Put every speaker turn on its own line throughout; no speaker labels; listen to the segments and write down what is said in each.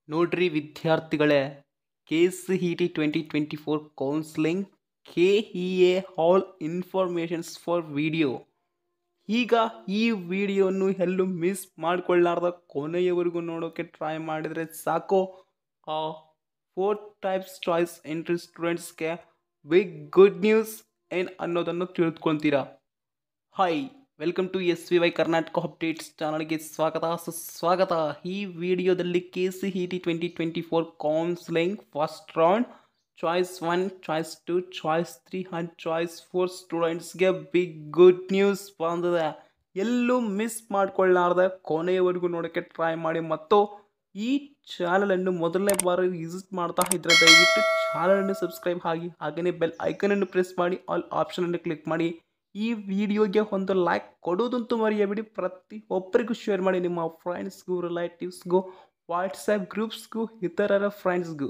ನೋಡ್ರಿ ವಿದ್ಯಾರ್ಥಿಗಳೇ, KCET 2024 counselling KEA all informations for video. ಈಗ ಈ ವಿಡಿಯೋನು ಎಲ್ಲೂ ಮಿಸ್ ಮಾಡ್ಕೊಳ್ಳಾರ್ದ ಕೊನೆಯವರೆಗೂ ನೋಡೋಕೆ ಟ್ರೈ ಮಾಡಿದರೆ ಸಾಕು. ಆ 4 ಟೈಪ್ಸ್ ಚಾಯ್ಸ್ ಎಂಟ್ರಿ ಸ್ಟೂಡೆಂಟ್ಸ್ಗೆ ಬಿಗ್ ಗುಡ್ ನ್ಯೂಸ್ ಏನು ಅನ್ನೋದನ್ನು ತಿಳಿದುಕೊಳ್ತೀರಾ. Hi, welcome to SVY Karnataka updates ಚಾನಲ್ಗೆ ಸ್ವಾಗತ ಸುಸ್ವಾಗತ. ಈ ವಿಡಿಯೋದಲ್ಲಿ KCET 2024 counselling first round choice 1, choice 2, choice 3 and choice 4 ಸ್ಟೂಡೆಂಟ್ಸ್ಗೆ ಬಿಗ್ ಗುಡ್ ನ್ಯೂಸ್ ಬಂದಿದೆ. ಎಲ್ಲೂ ಮಿಸ್ ಮಾಡ್ಕೊಳ್ಳಾರ್ದೆ ಕೊನೆಯವರೆಗೂ ನೋಡೋಕ್ಕೆ ಟ್ರೈ ಮಾಡಿ. ಮತ್ತು ಈ ಚಾನಲನ್ನು ಮೊದಲನೇ ಬಾರಿ ವಿಸಿಟ್ ಮಾಡ್ತಾ ಇದ್ದರೆ ದಯವಿಟ್ಟು ಚಾನಲನ್ನು ಸಬ್ಸ್ಕ್ರೈಬ್ ಆಗಿ, ಹಾಗೆಯೇ ಬೆಲ್ ಐಕನನ್ನು ಪ್ರೆಸ್ ಮಾಡಿ, ಆಲ್ ಆಪ್ಷನನ್ನು ಕ್ಲಿಕ್ ಮಾಡಿ. ಈ ವಿಡಿಯೋಗೆ ಒಂದು ಲೈಕ್ ಕೊಡೋದಂತೂ ಮರೆಯಬೇಡಿ. ಪ್ರತಿಯೊಬ್ಬರಿಗೂ ಶೇರ್ ಮಾಡಿ, ನಿಮ್ಮ ಫ್ರೆಂಡ್ಸ್ಗೂ, ರಿಲೇಟಿವ್ಸ್ಗೂ, ವಾಟ್ಸಪ್ ಗ್ರೂಪ್ಸ್ಗೂ, ಇತರರ ಫ್ರೆಂಡ್ಸ್ಗೂ.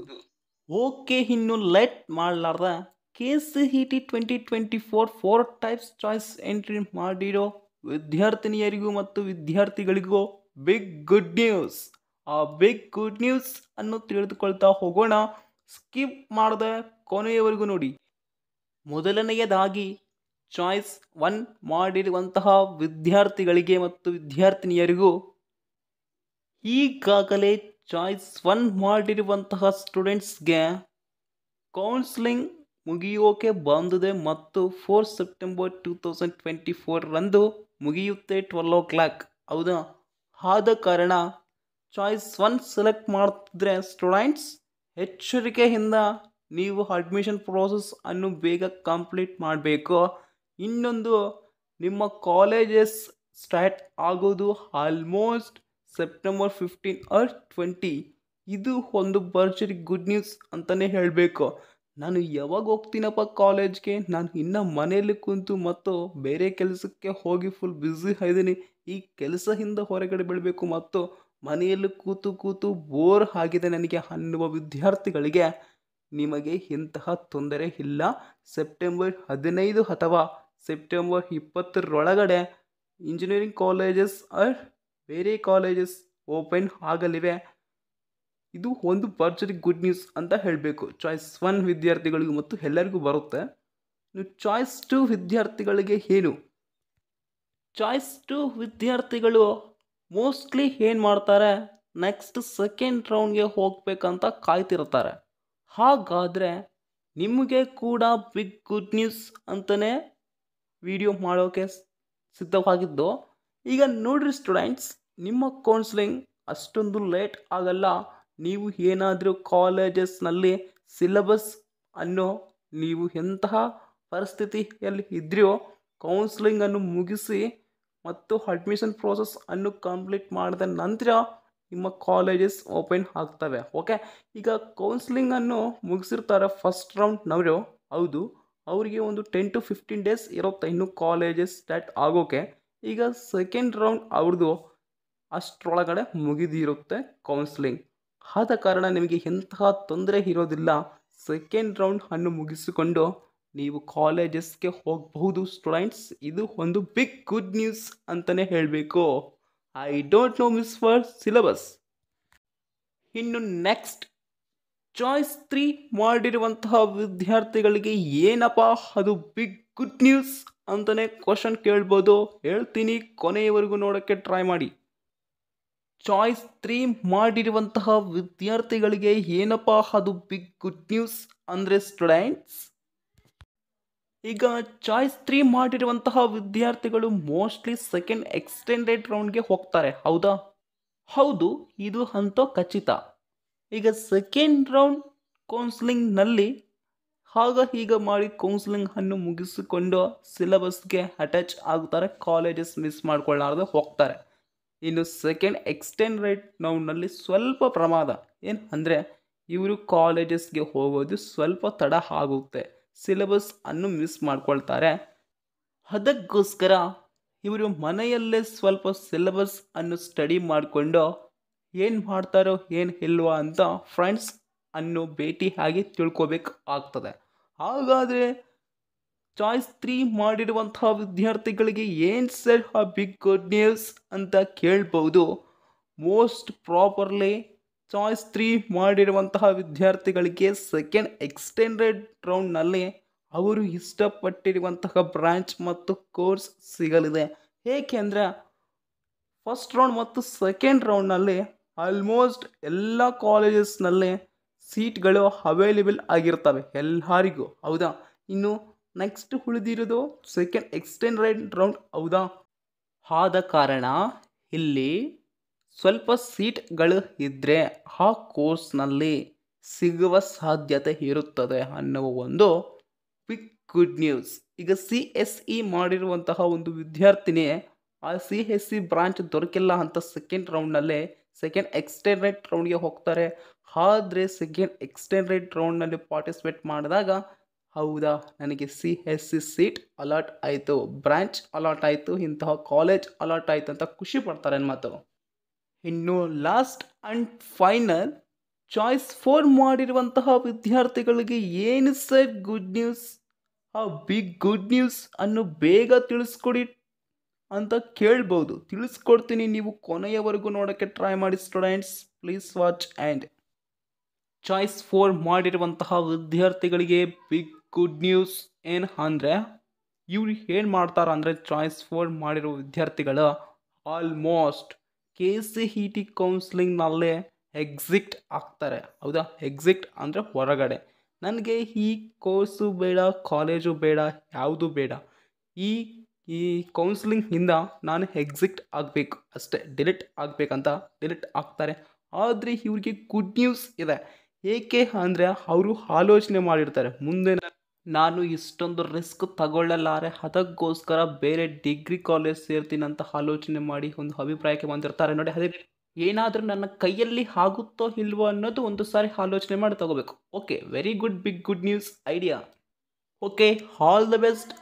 ಓಕೆ, ಇನ್ನು ಲೇಟ್ ಮಾಡಲಾರ್ದ KCET 2024 4 ಟೈಪ್ಸ್ ಚಾಯ್ಸ್ ಎಂಟ್ರಿ ಮಾಡಿರೋ ವಿದ್ಯಾರ್ಥಿನಿಯರಿಗೂ ಮತ್ತು ವಿದ್ಯಾರ್ಥಿಗಳಿಗೂ ಬಿಗ್ ಗುಡ್ ನ್ಯೂಸ್. ಆ ಬಿಗ್ ಗುಡ್ ನ್ಯೂಸ್ ಅನ್ನು ತಿಳಿದುಕೊಳ್ತಾ ಹೋಗೋಣ. ಸ್ಕಿಪ್ ಮಾಡದೆ ಕೊನೆಯವರೆಗೂ ನೋಡಿ. ಮೊದಲನೆಯದಾಗಿ ಚಾಯ್ಸ್ 1 ಮಾಡಿರುವಂತಹ ವಿದ್ಯಾರ್ಥಿಗಳಿಗೆ ಮತ್ತು ವಿದ್ಯಾರ್ಥಿನಿಯರಿಗೂ ಈಗಾಗಲೇ ಚಾಯ್ಸ್ 1 ಮಾಡಿರುವಂತಹ ಸ್ಟೂಡೆಂಟ್ಸ್ಗೆ ಕೌನ್ಸ್ಲಿಂಗ್ ಮುಗಿಯೋಕೆ ಬಂದಿದೆ ಮತ್ತು 4 ಸೆಪ್ಟೆಂಬರ್ 2024 ರಂದು ಮುಗಿಯುತ್ತೆ 12 o'clock. ಹೌದಾ? ಆದ ಕಾರಣ ಚಾಯ್ಸ್ 1 ಸೆಲೆಕ್ಟ್ ಮಾಡ್ತಿದ್ರೆ ಸ್ಟೂಡೆಂಟ್ಸ್ ಎಚ್ಚರಿಕೆಯಿಂದ ನೀವು ಅಡ್ಮಿಷನ್ ಪ್ರೋಸೆಸ್ ಅನ್ನು ಬೇಗ ಕಂಪ್ಲೀಟ್ ಮಾಡಬೇಕು. ಇನ್ನೊಂದು, ನಿಮ್ಮ ಕಾಲೇಜಸ್ ಸ್ಟಾರ್ಟ್ ಆಗೋದು ಆಲ್ಮೋಸ್ಟ್ ಸೆಪ್ಟೆಂಬರ್ 15 or 20. ಇದು ಒಂದು ಭರ್ಜರಿ ಗುಡ್ ನ್ಯೂಸ್ ಅಂತಲೇ ಹೇಳಬೇಕು. ನಾನು ಯಾವಾಗ ಹೋಗ್ತೀನಪ್ಪ ಕಾಲೇಜ್ಗೆ, ನಾನು ಇನ್ನೂ ಮನೆಯಲ್ಲಿ ಕುಂತು ಮತ್ತು ಬೇರೆ ಕೆಲಸಕ್ಕೆ ಹೋಗಿ ಫುಲ್ ಬ್ಯುಸಿ ಇದ್ದೀನಿ. ಈ ಕೆಲಸದಿಂದ ಹೊರಗಡೆ ಬೀಳಬೇಕು ಮತ್ತು ಮನೆಯಲ್ಲಿ ಕೂತು ಕೂತು ಬೋರ್ ಆಗಿದೆ ನನಗೆ ಅನ್ನುವ ವಿದ್ಯಾರ್ಥಿಗಳಿಗೆ ನಿಮಗೆ ಇಂತಹ ತೊಂದರೆ ಇಲ್ಲ. ಸೆಪ್ಟೆಂಬರ್ 15 ಅಥವಾ ಸೆಪ್ಟೆಂಬರ್ 20ರೊಳಗಡೆ ಇಂಜಿನಿಯರಿಂಗ್ ಕಾಲೇಜಸ್ ಆರ್ ಬೇರೆ ಕಾಲೇಜಸ್ ಓಪನ್ ಆಗಲಿವೆ. ಇದು ಒಂದು ಭರ್ಜರಿ ಗುಡ್ ನ್ಯೂಸ್ ಅಂತ ಹೇಳಬೇಕು. ಚಾಯ್ಸ್ 1 ವಿದ್ಯಾರ್ಥಿಗಳಿಗೂ ಮತ್ತು ಎಲ್ಲರಿಗೂ ಬರುತ್ತೆ. ಚಾಯ್ಸ್ 2 ವಿದ್ಯಾರ್ಥಿಗಳಿಗೆ ಏನು? ಚಾಯ್ಸ್ 2 ವಿದ್ಯಾರ್ಥಿಗಳು ಮೋಸ್ಟ್ಲಿ ಏನು ಮಾಡ್ತಾರೆ, ನೆಕ್ಸ್ಟ್ ಸೆಕೆಂಡ್ ರೌಂಡ್ಗೆ ಹೋಗ್ಬೇಕಂತ ಕಾಯ್ತಿರ್ತಾರೆ. ಹಾಗಾದರೆ ನಿಮಗೆ ಕೂಡ ಬಿಗ್ ಗುಡ್ ನ್ಯೂಸ್ ಅಂತಲೇ ವಿಡಿಯೋ ಮಾಡೋಕ್ಕೆ ಸಿದ್ಧವಾಗಿದ್ದು. ಈಗ ನೋಡ್ರಿ ಸ್ಟೂಡೆಂಟ್ಸ್, ನಿಮ್ಮ ಕೌನ್ಸ್ಲಿಂಗ್ ಅಷ್ಟೊಂದು ಲೇಟ್ ಆಗಲ್ಲ. ನೀವು ಏನಾದರೂ ಕಾಲೇಜಸ್ನಲ್ಲಿ ಸಿಲೆಬಸ್ ಅನ್ನು ನೀವು ಎಂತಹ ಪರಿಸ್ಥಿತಿಯಲ್ಲಿ ಇದ್ದರೂ ಕೌನ್ಸ್ಲಿಂಗನ್ನು ಮುಗಿಸಿ ಮತ್ತು ಅಡ್ಮಿಷನ್ ಪ್ರೋಸೆಸ್ ಅನ್ನು ಕಂಪ್ಲೀಟ್ ಮಾಡಿದ ನಂತರ ನಿಮ್ಮ ಕಾಲೇಜಸ್ ಓಪನ್ ಆಗ್ತವೆ. ಓಕೆ, ಈಗ ಕೌನ್ಸ್ಲಿಂಗನ್ನು ಮುಗಿಸಿರ್ತಾರೆ ಫಸ್ಟ್ ರೌಂಡ್ನವರು. ಹೌದು, ಅವರಿಗೆ ಒಂದು 10 to 15 days ಇರುತ್ತೆ ಇನ್ನು ಕಾಲೇಜಸ್ ಸ್ಟಾರ್ಟ್ ಆಗೋಕೆ. ಈಗ ಸೆಕೆಂಡ್ ರೌಂಡ್ ಅವ್ರದ್ದು ಅಷ್ಟರೊಳಗಡೆ ಮುಗಿದಿರುತ್ತೆ ಕೌನ್ಸ್ಲಿಂಗ್. ಆದ ಕಾರಣ ನಿಮಗೆ ಎಂತಹ ತೊಂದರೆ ಇರೋದಿಲ್ಲ. ಸೆಕೆಂಡ್ ರೌಂಡ್ ಅನ್ನು ಮುಗಿಸಿಕೊಂಡು ನೀವು ಕಾಲೇಜಸ್ಗೆ ಹೋಗಬಹುದು ಸ್ಟೂಡೆಂಟ್ಸ್. ಇದು ಒಂದು ಬಿಗ್ ಗುಡ್ ನ್ಯೂಸ್ ಅಂತಲೇ ಹೇಳಬೇಕು. I don't know miss for syllabus. ಇನ್ನು ನೆಕ್ಸ್ಟ್ ಚಾಯ್ಸ್ 3 ಮಾಡಿರುವಂತಹ ವಿದ್ಯಾರ್ಥಿಗಳಿಗೆ ಏನಪ್ಪ ಅದು ಬಿಗ್ ಗುಡ್ ನ್ಯೂಸ್ ಅಂತಲೇ ಕ್ವಶನ್ ಕೇಳ್ಬೋದು. ಹೇಳ್ತೀನಿ, ಕೊನೆಯವರೆಗೂ ನೋಡೋಕ್ಕೆ ಟ್ರೈ ಮಾಡಿ. ಚಾಯ್ಸ್ 3 ಮಾಡಿರುವಂತಹ ವಿದ್ಯಾರ್ಥಿಗಳಿಗೆ ಏನಪ್ಪ ಅದು ಬಿಗ್ ಗುಡ್ ನ್ಯೂಸ್ ಅಂದರೆ ಸ್ಟೂಡೆಂಟ್ಸ್, ಈಗ ಚಾಯ್ಸ್ 3 ಮಾಡಿರುವಂತಹ ವಿದ್ಯಾರ್ಥಿಗಳು ಮೋಸ್ಟ್ಲಿ ಸೆಕೆಂಡ್ ಎಕ್ಸ್ಟೆಂಡೆಡ್ ರೌಂಡ್ಗೆ ಹೋಗ್ತಾರೆ. ಹೌದಾ? ಹೌದು, ಇದು ಅಂತೂ ಖಚಿತ. ಈಗ ಸೆಕೆಂಡ್ ರೌಂಡ್ ಕೌನ್ಸ್ಲಿಂಗ್ನಲ್ಲಿ ಈಗ ಮಾಡಿ ಕೌನ್ಸ್ಲಿಂಗ್ ಅನ್ನು ಮುಗಿಸಿಕೊಂಡು ಸಿಲೆಬಸ್ಗೆ ಅಟ್ಯಾಚ್ ಆಗ್ತಾರೆ. ಕಾಲೇಜಸ್ ಮಿಸ್ ಮಾಡ್ಕೊಳ್ಳಾರ್ದೆ ಹೋಗ್ತಾರೆ. ಇನ್ನು ಸೆಕೆಂಡ್ ಎಕ್ಸ್ಟೆಂಡೆಡ್ ರೌಂಡ್ನಲ್ಲಿ ಸ್ವಲ್ಪ ಪ್ರಮಾದ ಏನು ಅಂದರೆ ಇವರು ಕಾಲೇಜಸ್ಗೆ ಹೋಗೋದು ಸ್ವಲ್ಪ ತಡ ಆಗುತ್ತೆ, ಸಿಲೆಬಸ್ ಅನ್ನು ಮಿಸ್ ಮಾಡ್ಕೊಳ್ತಾರೆ. ಅದಕ್ಕೋಸ್ಕರ ಇವರು ಮನೆಯಲ್ಲೇ ಸ್ವಲ್ಪ ಸಿಲೆಬಸ್ ಅನ್ನು ಸ್ಟಡಿ ಮಾಡಿಕೊಂಡು ಏನು ಮಾಡ್ತಾರೋ ಏನು ಇಲ್ವಾ ಅಂತ ಫ್ರೆಂಡ್ಸ್ ಅನ್ನು ಭೇಟಿ ಆಗಿ ತಿಳ್ಕೊಬೇಕು ಆಗ್ತದೆ. ಹಾಗಾದರೆ ಚಾಯ್ಸ್ 3 ಮಾಡಿರುವಂತಹ ವಿದ್ಯಾರ್ಥಿಗಳಿಗೆ ಏನು ಸರ್ ಆ ಬಿಗ್ ಗುಡ್ ನ್ಯೂಸ್ ಅಂತ ಕೇಳ್ಬೋದು. ಮೋಸ್ಟ್ ಪ್ರಾಪರ್ಲಿ ಚಾಯ್ಸ್ 3 ಮಾಡಿರುವಂತಹ ವಿದ್ಯಾರ್ಥಿಗಳಿಗೆ ಸೆಕೆಂಡ್ ಎಕ್ಸ್ಟೆಂಡೆಡ್ ರೌಂಡ್ನಲ್ಲಿ ಅವರು ಇಷ್ಟಪಟ್ಟಿರುವಂತಹ ಬ್ರಾಂಚ್ ಮತ್ತು ಕೋರ್ಸ್ ಸಿಗಲಿದೆ. ಏಕೆಂದರೆ ಫಸ್ಟ್ ರೌಂಡ್ ಮತ್ತು ಸೆಕೆಂಡ್ ರೌಂಡ್ನಲ್ಲಿ ಆಲ್ಮೋಸ್ಟ್ ಎಲ್ಲ ಕಾಲೇಜಸ್ನಲ್ಲಿ ಸೀಟ್ಗಳು ಅವೈಲೇಬಲ್ ಆಗಿರ್ತವೆ ಎಲ್ಲರಿಗೂ, ಹೌದಾ? ಇನ್ನು ನೆಕ್ಸ್ಟ್ ಉಳಿದಿರೋದು ಸೆಕೆಂಡ್ ಎಕ್ಸ್ಟೆಂಡೆಡ್ ರೌಂಡ್, ಹೌದಾ? ಆದ ಕಾರಣ ಇಲ್ಲಿ ಸ್ವಲ್ಪ ಸೀಟ್ಗಳು ಇದ್ದರೆ ಆ ಕೋರ್ಸ್ನಲ್ಲಿ ಸಿಗುವ ಸಾಧ್ಯತೆ ಇರುತ್ತದೆ ಅನ್ನುವ ಒಂದು ಬಿಗ್ ಗುಡ್ ನ್ಯೂಸ್. ಈಗ CSE ಮಾಡಿರುವಂತಹ ಒಂದು ವಿದ್ಯಾರ್ಥಿನಿ ಆ CSE ಬ್ರಾಂಚ್ ದೊರಕಿಲ್ಲ ಅಂತ ಸೆಕೆಂಡ್ ರೌಂಡ್ನಲ್ಲೇ ಸೆಕೆಂಡ್ ಎಕ್ಸ್ಟೆಂಡೆಡ್ ರೌಂಡ್ಗೆ ಹೋಗ್ತಾರೆ. ಆದರೆ ಸೆಕೆಂಡ್ ಎಕ್ಸ್ಟೆಂಡೆಡ್ ರೌಂಡ್ನಲ್ಲಿ ಪಾರ್ಟಿಸಿಪೇಟ್ ಮಾಡಿದಾಗ ಹೌದಾ ನನಗೆ CSE ಸೀಟ್ ಅಲಾಟ್ ಆಯಿತು, ಬ್ರಾಂಚ್ ಅಲಾಟ್ ಆಯಿತು, ಇಂತಹ ಕಾಲೇಜ್ ಅಲಾಟ್ ಆಯಿತು ಅಂತ ಖುಷಿ ಪಡ್ತಾರೆ ಅನ್ಮಾತು. ಇನ್ನು ಲಾಸ್ಟ್ ಆ್ಯಂಡ್ ಫೈನಲ್ ಚಾಯ್ಸ್ 4 ಮಾಡಿರುವಂತಹ ವಿದ್ಯಾರ್ಥಿಗಳಿಗೆ ಏನು ಸರ್ ಗುಡ್ ನ್ಯೂಸ್? ಆ ಬಿಗ್ ಗುಡ್ ನ್ಯೂಸ್ ಅನ್ನು ಬೇಗ ತಿಳಿಸ್ಕೊಡಿ ಅಂತ ಕೇಳ್ಬೋದು. ತಿಳಿಸ್ಕೊಡ್ತೀನಿ, ನೀವು ಕೊನೆಯವರೆಗೂ ನೋಡೋಕ್ಕೆ ಟ್ರೈ ಮಾಡಿ students. Please watch. And choice 4 ಮಾಡಿರುವಂತಹ ವಿದ್ಯಾರ್ಥಿಗಳಿಗೆ ಬಿಗ್ ಗುಡ್ ನ್ಯೂಸ್ ಏನು ಅಂದರೆ, ಇವ್ರು ಏನು ಮಾಡ್ತಾರೆ ಅಂದರೆ ಚಾಯ್ಸ್ 4 ಮಾಡಿರೋ ವಿದ್ಯಾರ್ಥಿಗಳು ಆಲ್ಮೋಸ್ಟ್ KCET ಕೌನ್ಸ್ಲಿಂಗ್ನಲ್ಲೇ ಎಕ್ಸಿಟ್ ಆಗ್ತಾರೆ, ಹೌದಾ? ಎಕ್ಸಿಟ್ ಅಂದರೆ ಹೊರಗಡೆ. ನನಗೆ ಈ ಕೋರ್ಸು ಬೇಡ, ಕಾಲೇಜು ಬೇಡ, ಯಾವುದು ಬೇಡ, ಈ ಈ ಕೌನ್ಸ್ಲಿಂಗಿಂದ ನಾನು ಎಕ್ಸಿಟ್ ಆಗಬೇಕು ಅಷ್ಟೇ, ಡಿಲೀಟ್ ಆಗಬೇಕಂತ ಡಿಲೀಟ್ ಆಗ್ತಾರೆ. ಆದರೆ ಇವ್ರಿಗೆ ಗುಡ್ ನ್ಯೂಸ್ ಇದೆ. ಏಕೆ ಅಂದರೆ ಅವರು ಆಲೋಚನೆ ಮಾಡಿರ್ತಾರೆ, ಮುಂದೆ ನಾನು ಇಷ್ಟೊಂದು ರಿಸ್ಕ್ ತಗೊಳ್ಳಲಾರೆ, ಅದಕ್ಕೋಸ್ಕರ ಬೇರೆ ಡಿಗ್ರಿ ಕಾಲೇಜ್ ಸೇರ್ತೀನಿ ಅಂತ ಆಲೋಚನೆ ಮಾಡಿ ಒಂದು ಅಭಿಪ್ರಾಯಕ್ಕೆ ಬಂದಿರ್ತಾರೆ ನೋಡಿ. ಅದೇ ಏನಾದರೂ ನನ್ನ ಕೈಯಲ್ಲಿ ಆಗುತ್ತೋ ಇಲ್ವೋ ಅನ್ನೋದು ಒಂದು ಸಾರಿ ಆಲೋಚನೆ ಮಾಡಿ ತಗೋಬೇಕು. Okay, very good, big good news idea. Okay, all the best.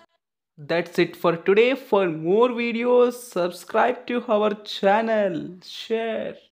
That's it for today. For more videos, subscribe to our channel, share.